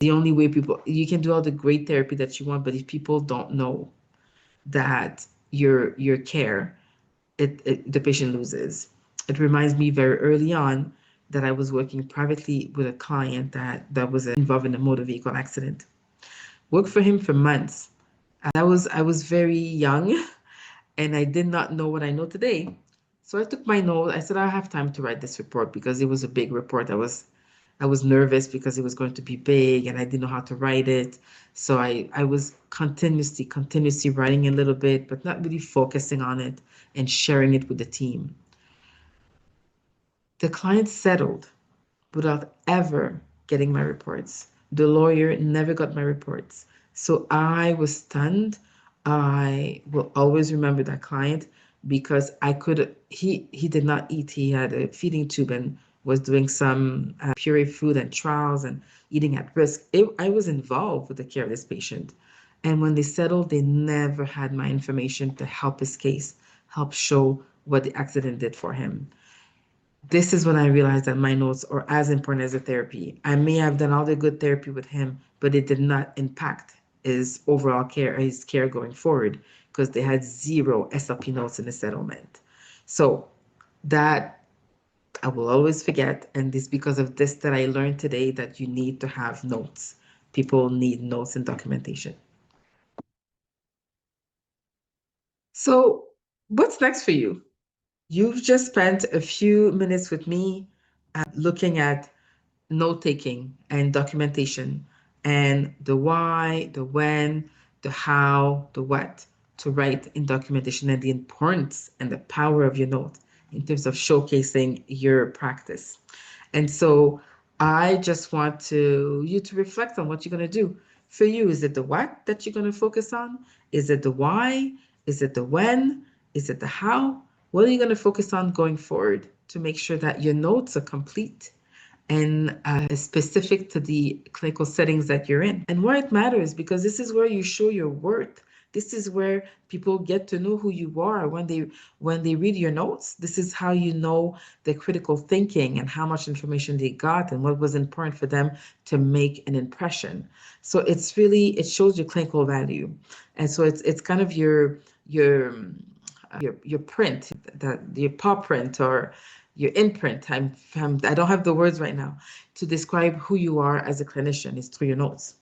The only way you can do all the great therapy that you want, but if people don't know that your care, the patient loses. It reminds me very early on that I was working privately with a client that was involved in a motor vehicle accident. Worked for him for months. I was very young and I did not know what I know today. So I took my note. I said I have time to write this report because it was a big report. I was nervous because it was going to be big and I didn't know how to write it. So I was continuously writing a little bit, but not really focusing on it and sharing it with the team. The client settled without ever getting my reports. The lawyer never got my reports. So I was stunned. I will always remember that client because he did not eat. He had a feeding tube and was doing some puree food and trials and eating at risk. I was involved with the care of this patient. And when they settled, they never had my information to help his case, help show what the accident did for him. This is when I realized that my notes are as important as the therapy. I may have done all the good therapy with him, but it did not impact his overall care, his care going forward, because they had zero SLP notes in the settlement. So that I will always forget. And it's because of this that I learned today that you need to have notes. People need notes and documentation. So, what's next for you? You've just spent a few minutes with me looking at note taking and documentation and the why, the when, the how, the what to write in documentation and the importance and the power of your note in terms of showcasing your practice. And so I just want you to reflect on what you're going to do. For you, is it the what that you're going to focus on? Is it the why? Is it the when? Is it the how? What are you going to focus on going forward to make sure that your notes are complete and specific to the clinical settings that you're in? And why it matters, because this is where you show your worth. This is where people get to know who you are when they read your notes. This is how you know the critical thinking and how much information they got and what was important for them to make an impression. So it shows your clinical value. And so it's kind of your print, that your paw print or your imprint. I don't have the words right now to describe who you are as a clinician. It's through your notes.